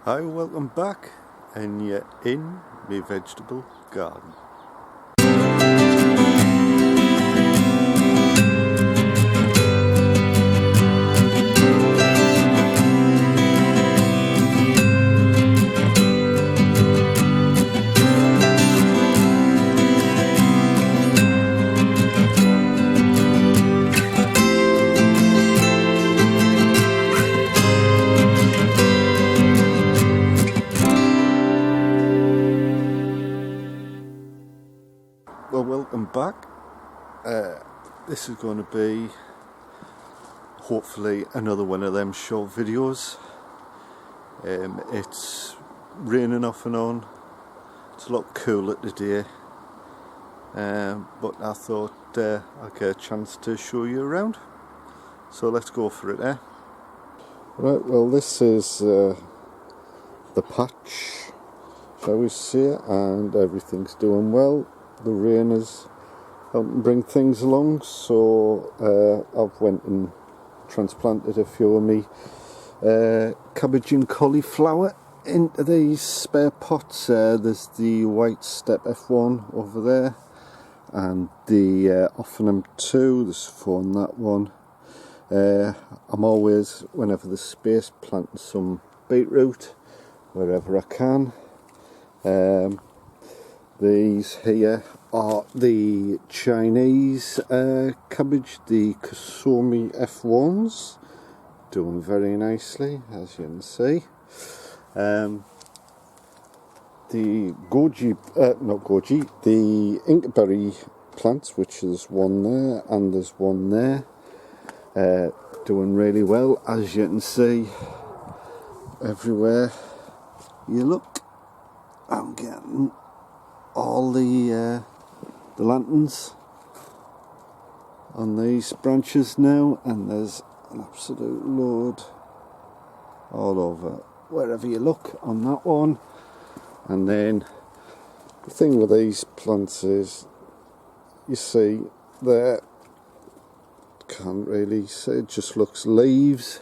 Hi, welcome back, and you're in my vegetable garden. Well, welcome back. This is going to be hopefully another one of them short videos. It's raining off and on. It's a lot cooler today, but I thought I'd get a chance to show you around. So let's go for it, eh? Right, well, this is the patch, shall we say, and everything's doing well. The rain is helping bring things along, so I've went and transplanted a few of me cabbage and cauliflower into these spare pots. There's the white step F1 over there, and the Offinum 2, there's 4 on that one. I'm always, whenever there's space, planting some beetroot wherever I can. These here are the Chinese cabbage, the Kosomi F1s, doing very nicely, as you can see. The the inkberry plants, which is one there and there's one there, doing really well, as you can see. Everywhere you look, I'm getting all the lanterns on these branches now, and there's an absolute load all over wherever you look on that one. And then the thing with these plants is, you see there, can't really see, it just looks leaves,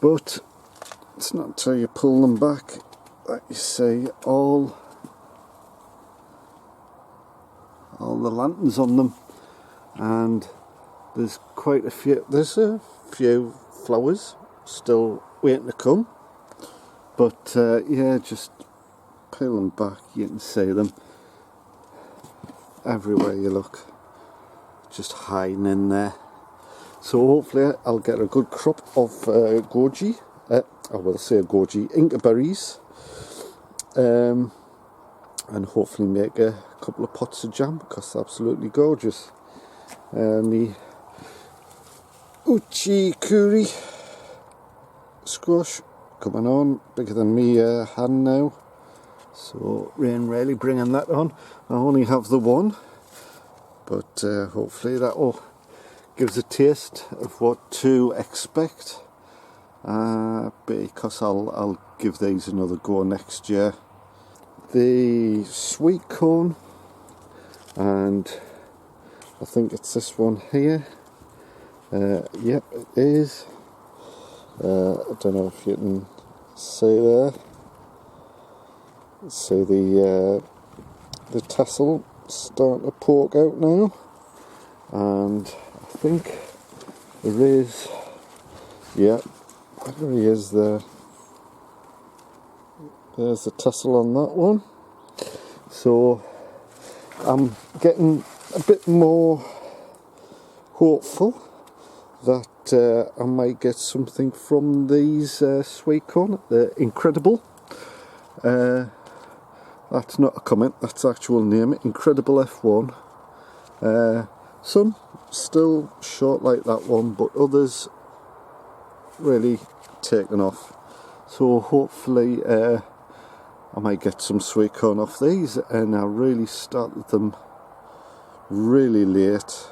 but it's not until you pull them back that you see all the lanterns on them. And there's quite a few, there's a few flowers still waiting to come, but yeah, just peel them back, you can see them everywhere you look, just hiding in there. So hopefully I'll get a good crop of goji, inkberries, and hopefully make a couple of pots of jam, because they're absolutely gorgeous. Me uchi kuri squash coming on, bigger than me hand now, so rain really bringing that on. I only have the one, but hopefully that will give us a taste of what to expect, because I'll give these another go next year. The sweet corn, and I think it's this one here. Yep, it is. I don't know if you can see there. See the tassel starting to poke out now, and I think there is. Yeah, there he is there. There's the tassel on that one. So I'm getting a bit more hopeful that I might get something from these sweet corn. They're incredible. That's not a comment, that's the actual name, Incredible F1. Some still short like that one, but others really taken off. So hopefully I might get some sweet corn off these, and I really started them really late.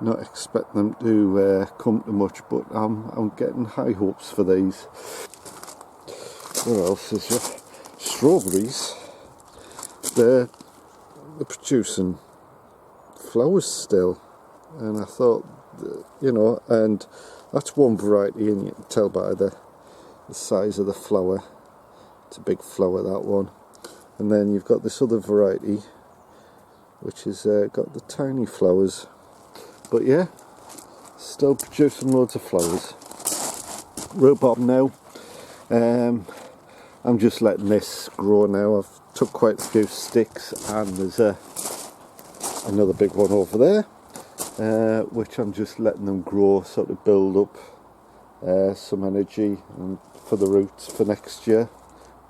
Not expect them to come to much, but I'm getting high hopes for these. What else is there? Strawberries. They're producing flowers still, and I thought, and that's one variety, and you can tell by the size of the flower It's a big flower, that one. And then you've got this other variety which has got the tiny flowers, but yeah, still producing loads of flowers. Rhubarb now, I'm just letting this grow now. I've took quite a few sticks, and there's another big one over there, which I'm just letting them grow, sort of build up some energy and for the roots for next year.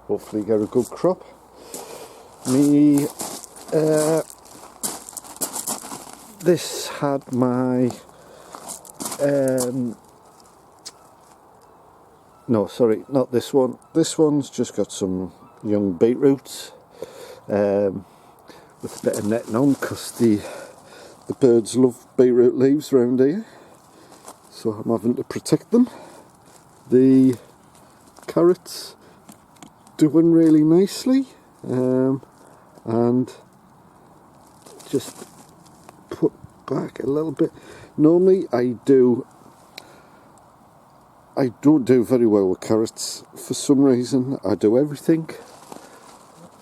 Hopefully get a good crop. This had my no, sorry, not this one. This one's just got some young beetroots with a bit of netting on, because the birds love beetroot leaves around here, so I'm having to protect them. The carrots doing really nicely, and just put back a little bit. Normally I don't do very well with carrots for some reason. I do everything.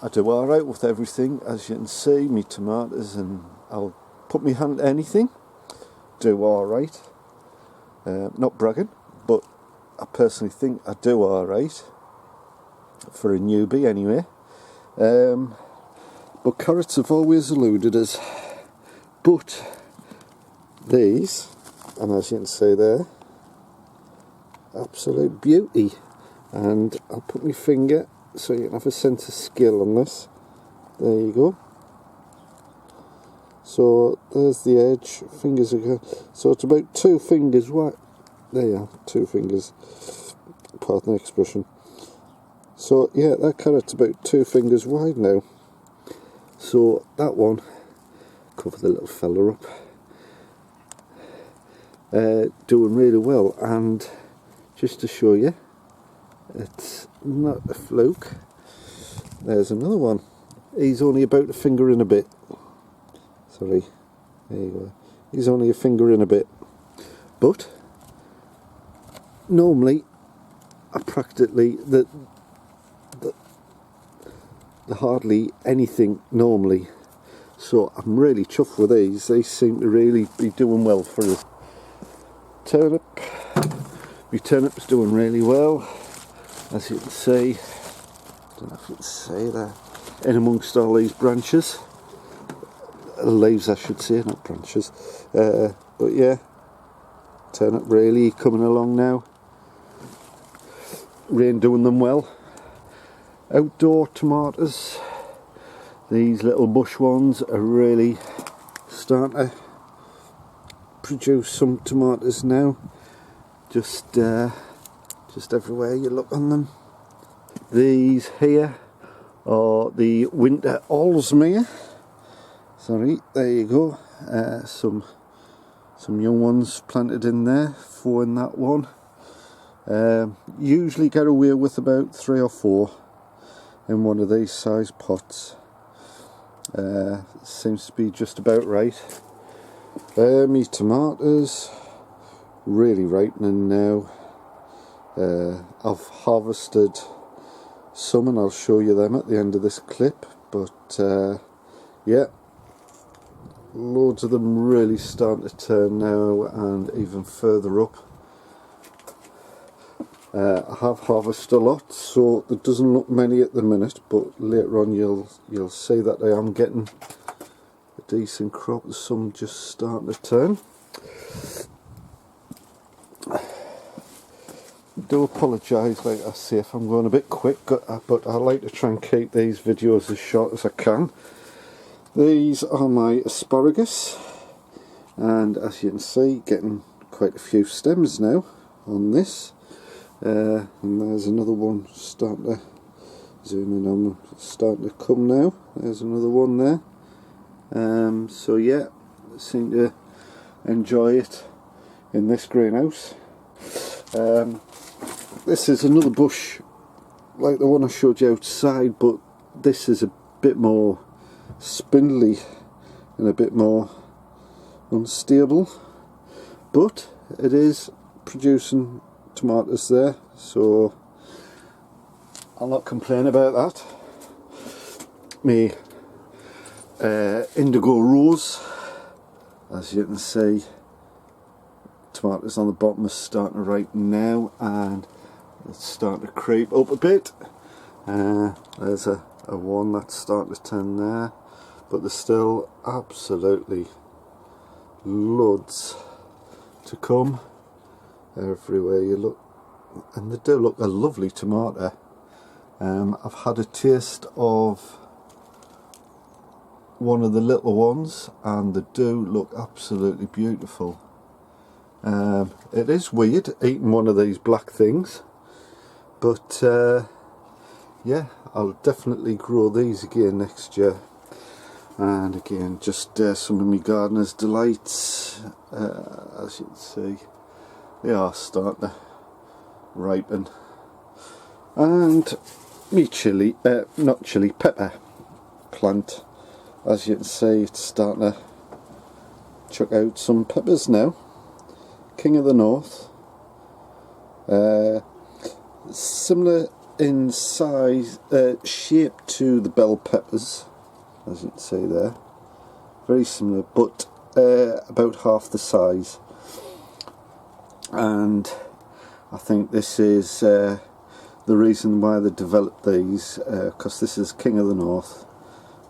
I do alright with everything, as you can see. Me tomatoes, and I'll put my hand to anything. Do alright. Not bragging, but I personally think I do alright. For a newbie anyway. But carrots have always eluded us. But these, and as you can see there, absolute beauty. And I'll put my finger so you can have a sense of skill on this. There you go. So there's the edge. Fingers are good. So it's about 2 fingers wide. There you are, 2 fingers. Pardon the expression. So yeah, that carrot's about 2 fingers wide now. So that one, cover the little fella up, doing really well. And just to show you, it's not a fluke. There's another one. He's only about a finger and a bit. Sorry, there you go. He's only a finger and a bit. But normally, I practically the hardly anything normally. So I'm really chuffed with these. They seem to really be doing well for us. Turnip. My turnip's doing really well, as you can see. I don't know if you can see that. In amongst all these branches. Leaves, I should say, not branches. But yeah, turnip really coming along now. Rain doing them well. Outdoor tomatoes, these little bush ones are really starting to produce some tomatoes now. Just everywhere you look on them. These here are the winter Alsmere. Sorry, there you go. Some young ones planted in there, 4 in that one. Usually get away with about 3 or 4 in one of these size pots. Seems to be just about right. Me tomatoes really ripening now. I've harvested some, and I'll show you them at the end of this clip, but yeah, loads of them really starting to turn now, and even further up. I have harvested a lot, so there doesn't look many at the minute, but later on you'll see that I am getting a decent crop. There's some just starting to turn. I do apologise, like I say, if I'm going a bit quick, but I like to try and keep these videos as short as I can. These are my asparagus, and as you can see, getting quite a few stems now on this. And there's another one starting to zoom in on them, starting to come now. There's another one there. So yeah, I seem to enjoy it in this greenhouse. This is another bush like the one I showed you outside, but this is a bit more spindly and a bit more unstable, but it is producing tomatoes there, so I'll not complain about that. Me indigo rose, as you can see, tomatoes on the bottom are starting to ripen now, and it's starting to creep up a bit. There's a one that's starting to turn there, but there's still absolutely loads to come everywhere you look, and they do look a lovely tomato. I've had a taste of one of the little ones and they do look absolutely beautiful. It is weird eating one of these black things, but yeah, I'll definitely grow these again next year. And again, just some of my gardener's delights. As you can see, they are starting to ripen. And me not chili, pepper plant, as you can see, it's starting to chuck out some peppers now. King of the North. Similar in size, shape to the bell peppers, as you can see there. Very similar, but about half the size. And I think this is the reason why they developed these, because this is King of the North,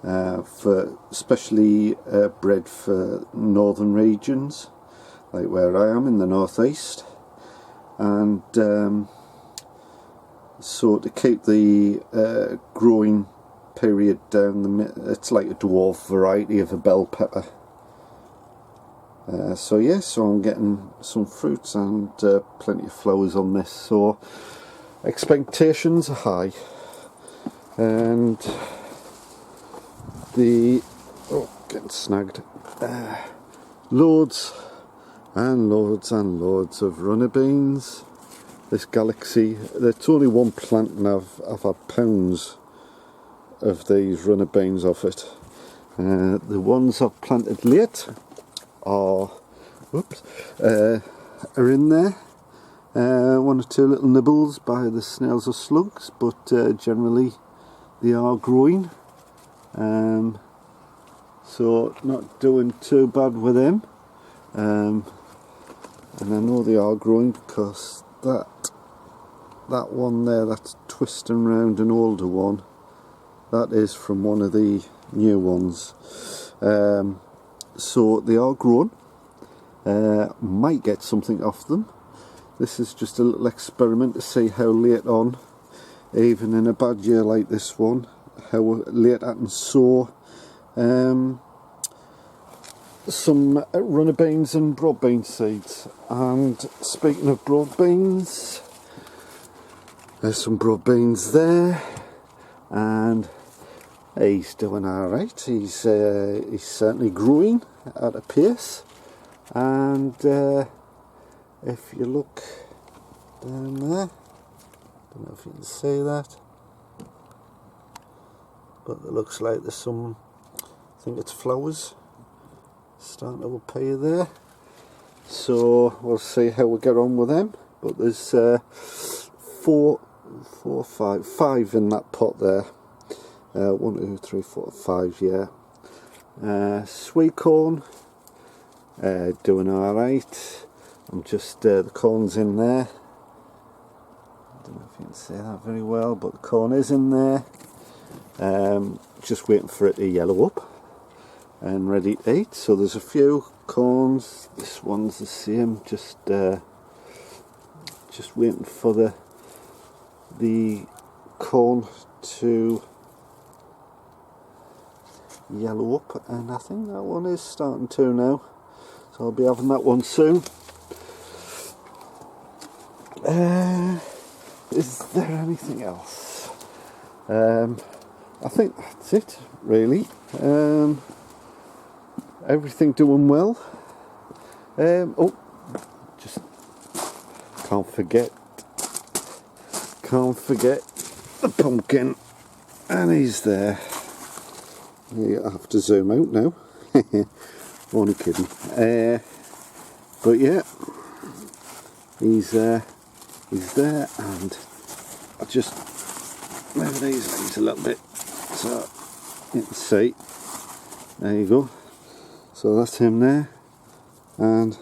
for especially bred for northern regions, like where I am in the northeast, and so to keep the growing period down, it's like a dwarf variety of a bell pepper. So yeah, so I'm getting some fruits and plenty of flowers on this, so expectations are high. And getting snagged, loads and loads and loads of runner beans. This Galaxy, it's only one plant and I've had pounds of these runner beans off it. The ones I've planted late are in there. One or two little nibbles by the snails or slugs, but generally they are growing. So not doing too bad with them. And I know they are growing because that one there that's twisting round, an older one, that is from one of the new ones. So they are grown. Might get something off them. This is just a little experiment to see how late on, even in a bad year like this one, how late I can sow some runner beans and broad bean seeds. And speaking of broad beans, there's some broad beans there, and he's doing alright. He's certainly growing at a pace, and if you look down there, don't know if you can see that, but it looks like there's some, I think it's flowers starting to appear there. So we'll see how we get on with them. But there's five in that pot there. 1, 2, 3, 4, 5, yeah. Sweet corn, doing alright. I'm just, the corn's in there. I don't know if you can see that very well, but the corn is in there. Just waiting for it to yellow up and ready to eat. So there's a few corns. This one's the same. Just waiting for the corn to yellow up, and I think that one is starting to now. So I'll be having that one soon. Is there anything else? I think that's it, really. Everything doing well. Just can't forget the pumpkin, and he's there. You have to zoom out now. Only kidding. But yeah, he's there, and I just move these legs a little bit so you can see. There you go. So that's him there, and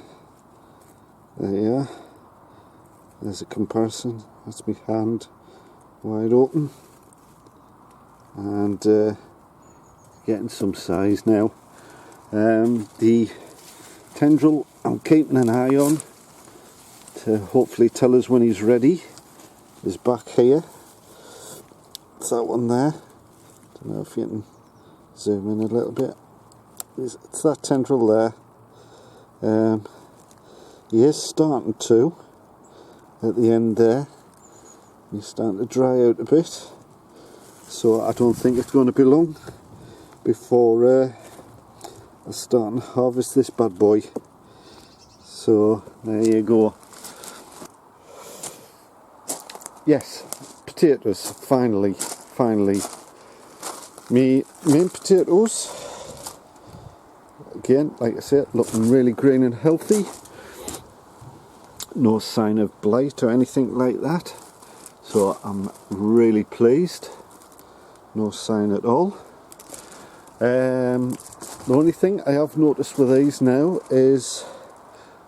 there you are. There's a comparison. That's my hand wide open, and getting some size now. The tendril I'm keeping an eye on to hopefully tell us when he's ready is back here. It's that one there. Don't know if you can zoom in a little bit. It's that tendril there. He is starting to, at the end there, he's starting to dry out a bit, so I don't think it's going to be long before I start and harvest this bad boy. So there you go. Yes, potatoes, finally. Me main potatoes, again, like I said, looking really green and healthy. No sign of blight or anything like that, so I'm really pleased. No sign at all. The only thing I have noticed with these now is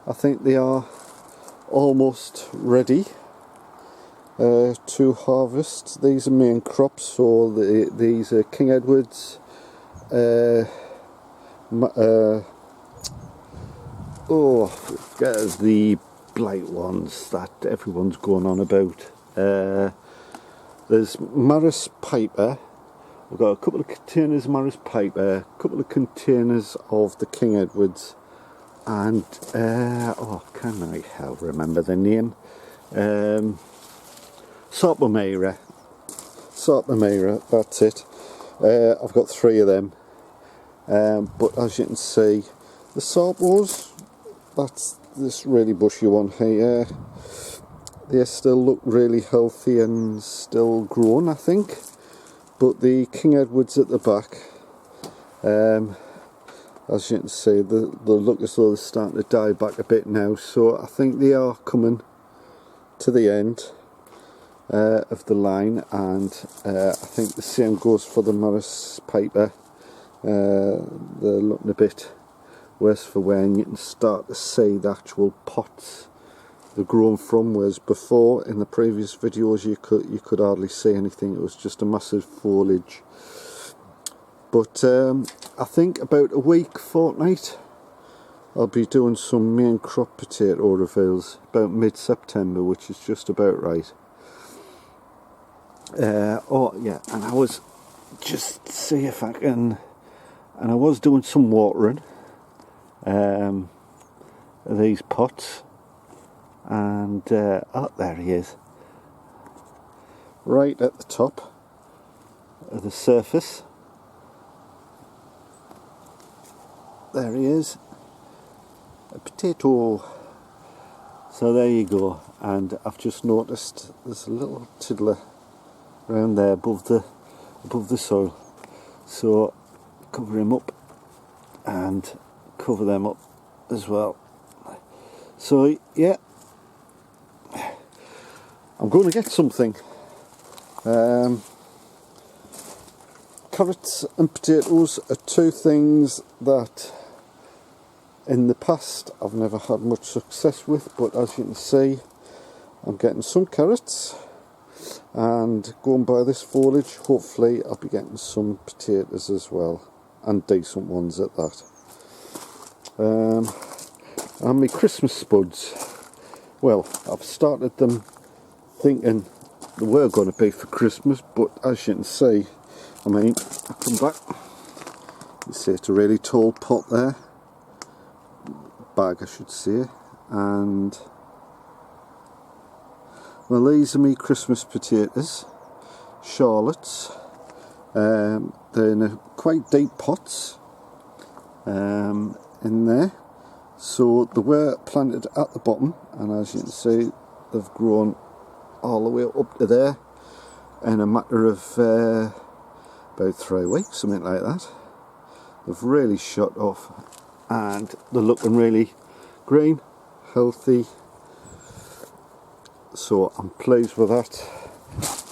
I think they are almost ready to harvest. These are main crops, so these are King Edwards, there's the blight ones that everyone's going on about. There's Maris Piper. We've got a couple of containers of Maris Piper, a couple of containers of the King Edwards, and can I remember the name? Sarpomera, that's it. I've got 3 of them, but as you can see, the Sarpos, that's this really bushy one here. They still look really healthy and still growing, I think. But the King Edwards at the back, as you can see, they look as though they're starting to die back a bit now. So I think they are coming to the end of the line, and I think the same goes for the Maris Piper. They're looking a bit worse for wear, and you can start to see the actual pots they're grown from, whereas before in the previous videos you could hardly see anything. It was just a massive foliage. But I think about a week, fortnight, I'll be doing some main crop potato reveals about mid-September, which is just about right. And I was just see if I can, and I was doing some watering these pots, and there he is, right at the top of the surface. There he is, a potato. So there you go, and I've just noticed there's a little tiddler around there above the soil, so cover him up and cover them up as well. So yeah, I'm going to get something. Carrots and potatoes are 2 things that in the past I've never had much success with, but as you can see, I'm getting some carrots, and going by this foliage, hopefully I'll be getting some potatoes as well, and decent ones at that. And my Christmas spuds, well, I've started them thinking they were going to be for Christmas, but as you can see, I mean, I come back, you see it's a really tall pot there, bag I should say, and well, these are my Christmas potatoes, Charlotte's. They're in a quite deep pots in there, so they were planted at the bottom, and as you can see, they've grown all the way up to there in a matter of about 3 weeks, something like that. They've really shot off, and they're looking really green, healthy, so I'm pleased with that.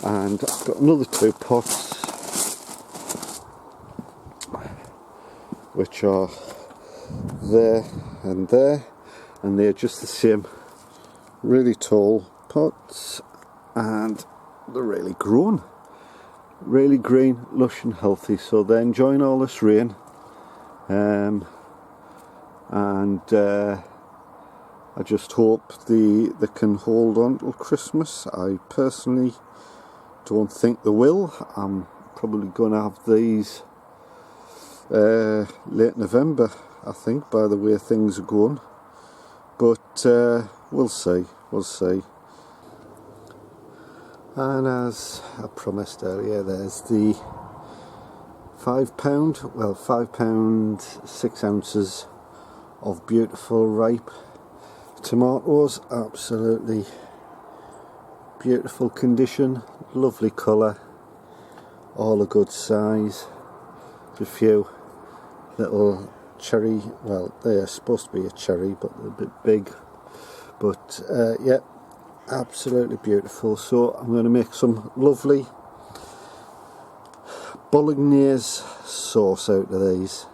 And I've got another 2 pots which are there, and they're just the same, really tall pots, and they're really grown, really green, lush and healthy, so they're enjoying all this rain. I just hope they can hold on till Christmas. I personally don't think they will. I'm probably going to have these late November, I think, by the way things are going, but we'll see. And as I promised earlier, there's the £5, 6 ounces of beautiful ripe tomatoes. Absolutely beautiful condition, lovely colour, all a good size. A few little cherry, well, they're supposed to be a cherry but they're a bit big, but yeah, absolutely beautiful. So I'm going to make some lovely bolognese sauce out of these.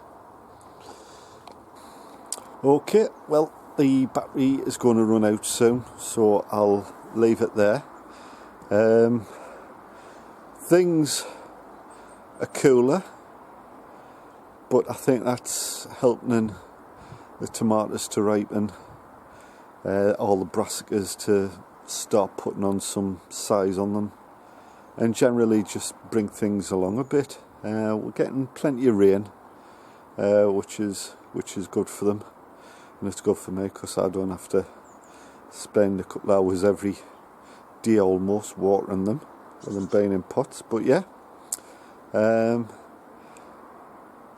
Okay, well, the battery is going to run out soon, so I'll leave it there. Things are cooler, but I think that's helping the tomatoes to ripen, all the brassicas to start putting on some size on them, and generally just bring things along a bit. We're getting plenty of rain, which is good for them, and it's good for me because I don't have to spend a couple of hours every day almost watering them with them being in pots. But yeah,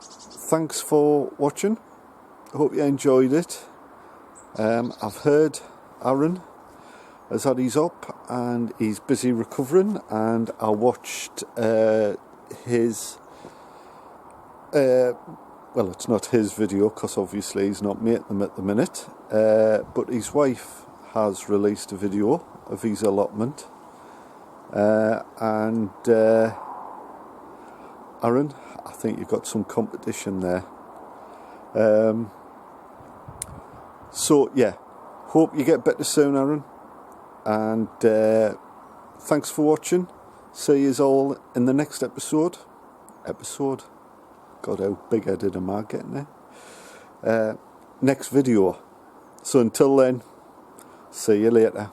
thanks for watching. I hope you enjoyed it. I've heard Aaron has had his up and he's busy recovering, and I watched his well, it's not his video because obviously he's not making them at the minute, but his wife has released a video of his allotment, and Aaron, I think you've got some competition there. So yeah, hope you get better soon, Aaron, and thanks for watching. See you all in the next episode. God, how big-headed am I getting there? Next video. So until then, see you later.